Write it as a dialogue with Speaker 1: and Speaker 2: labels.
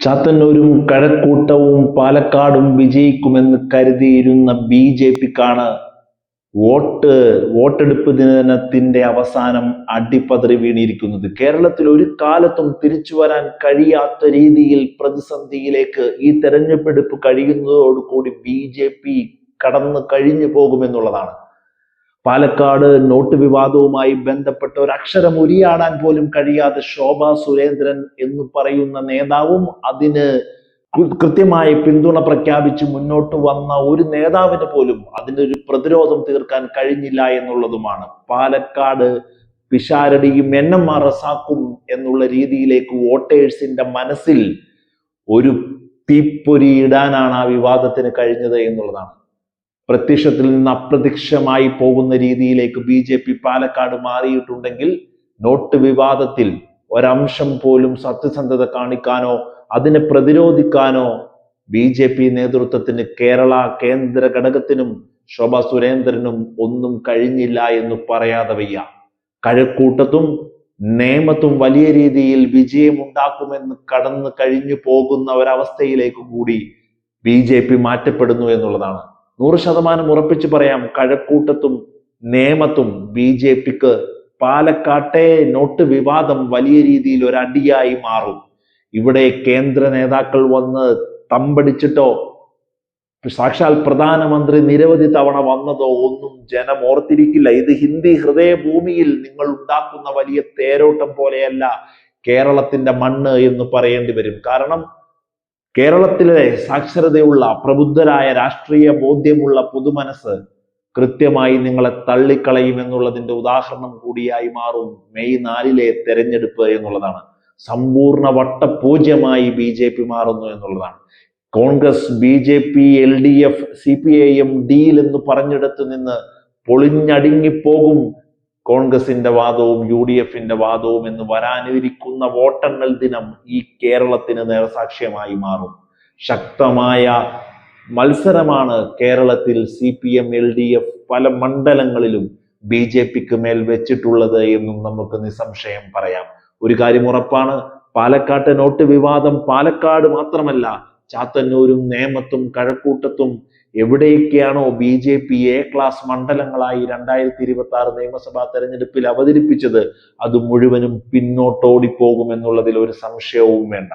Speaker 1: ചാത്തന്നൂരും കഴക്കൂട്ടവും പാലക്കാടും വിജയിക്കുമെന്ന് കരുതിയിരുന്ന ബി.ജെ.പിക്കാണ് വോട്ടെടുപ്പ് ദിനത്തിന്റെ അവസാനം അടിപതറി വീണിരിക്കുന്നത്. കേരളത്തിൽ ഒരു കാലത്തും തിരിച്ചു വരാൻ കഴിയാത്ത രീതിയിൽ പ്രതിസന്ധിയിലേക്ക് ഈ തെരഞ്ഞെടുപ്പ് കഴിയുന്നതോടുകൂടി ബി.ജെ.പി കടന്നു കഴിഞ്ഞു പോകുമെന്നുള്ളതാണ്. പാലക്കാട് നോട്ട് വിവാദവുമായി ബന്ധപ്പെട്ട് ഒരു അക്ഷരം ഉരിയാടാൻ പോലും കഴിയാതെ ശോഭാ സുരേന്ദ്രൻ എന്ന് പറയുന്ന നേതാവും അതിന് കൃത്യമായി പിന്തുണ പ്രഖ്യാപിച്ച് മുന്നോട്ട് വന്ന ഒരു നേതാവിന് പോലും അതിനൊരു പ്രതിരോധം തീർക്കാൻ കഴിഞ്ഞില്ല എന്നുള്ളതുമാണ്. പാലക്കാട് പിഷാരടിയും NMR റസാക്കും എന്നുള്ള രീതിയിലേക്ക് വോട്ടേഴ്സിന്റെ മനസ്സിൽ ഒരു തീപ്പൊരി ഇടാനാണ് ആ വിവാദത്തിന് കഴിഞ്ഞത് എന്നുള്ളതാണ്. പ്രത്യക്ഷത്തിൽ നിന്ന് അപ്രത്യക്ഷമായി പോകുന്ന രീതിയിലേക്ക് ബി.ജെ.പി പാലക്കാട് മാറിയിട്ടുണ്ടെങ്കിൽ നോട്ട് വിവാദത്തിൽ ഒരംശം പോലും സത്യസന്ധത കാണിക്കാനോ അതിനെ പ്രതിരോധിക്കാനോ ബി.ജെ.പി നേതൃത്വത്തിന് കേന്ദ്ര ഘടകത്തിനും ശോഭാ സുരേന്ദ്രനും ഒന്നും കഴിഞ്ഞില്ല എന്ന് പറയാതെ വയ്യ. കഴക്കൂട്ടത്തും നേമത്തും വലിയ രീതിയിൽ വിജയമുണ്ടാക്കുമെന്ന് കടന്നു കഴിഞ്ഞു പോകുന്ന ഒരവസ്ഥയിലേക്ക് കൂടി ബി.ജെ.പി മാറ്റപ്പെടുന്നു എന്നുള്ളതാണ്. 100% ഉറപ്പിച്ചു പറയാം, കഴക്കൂട്ടത്തും നേമത്തും ബി.ജെ.പിക്ക് പാലക്കാട്ടെ നോട്ട് വിവാദം വലിയ രീതിയിൽ ഒരു അടിയായി മാറും. ഇവിടെ കേന്ദ്ര നേതാക്കൾ വന്ന് തമ്പടിച്ചിട്ടോ സാക്ഷാൽ പ്രധാനമന്ത്രി നിരവധി തവണ വന്നതോ ഒന്നും ജനം ഓർത്തിരിക്കില്ല. ഇത് ഹിന്ദി ഹൃദയഭൂമിയിൽ നിങ്ങൾ ഉണ്ടാക്കുന്ന വലിയ തേരോട്ടം പോലെയല്ല കേരളത്തിന്റെ മണ്ണ് എന്ന് പറയേണ്ടി വരും. കാരണം കേരളത്തിലെ സാക്ഷരതയുള്ള പ്രബുദ്ധരായ രാഷ്ട്രീയ ബോധ്യമുള്ള പൊതുമനസ് കൃത്യമായി നിങ്ങളെ തള്ളിക്കളയും എന്നുള്ളതിന്റെ ഉദാഹരണം കൂടിയായി മാറും മെയ് 4 തെരഞ്ഞെടുപ്പ് എന്നുള്ളതാണ്. സമ്പൂർണ്ണ വട്ടപൂജ്യമായി ബി.ജെ.പി മാറുന്നു എന്നുള്ളതാണ്. Congress, BJP, LDF, CPIM deal എന്ന് പറഞ്ഞിടത്ത് നിന്ന് പൊളിഞ്ഞടുങ്ങിപ്പോകും കോൺഗ്രസിന്റെ വാദവും UDFന്റെ വാദവും എന്ന് വരാനിരിക്കുന്ന വോട്ടെണ്ണൽ ദിനം ഈ കേരളത്തിന് നേർസാക്ഷ്യമായി മാറും. ശക്തമായ മത്സരമാണ് കേരളത്തിൽ CPM, LDF പല മണ്ഡലങ്ങളിലും ബി.ജെ.പിക്ക് മേൽ വെച്ചിട്ടുള്ളത് എന്നും നമുക്ക് നിസ്സംശയം പറയാം. ഒരു കാര്യം ഉറപ്പാണ്, പാലക്കാട്ടെ നോട്ട് വിവാദം പാലക്കാട് മാത്രമല്ല, ചാത്തന്നൂരും നേമത്തും കഴക്കൂട്ടത്തും എവിടെയൊക്കെയാണോ ബി.ജെ.പി A ക്ലാസ് മണ്ഡലങ്ങളായി 2026 നിയമസഭാ തെരഞ്ഞെടുപ്പിൽ അവതരിപ്പിച്ചത് അത് മുഴുവനും പിന്നോട്ടോടിപ്പോകുമെന്നുള്ളതിൽ ഒരു സംശയവും വേണ്ട.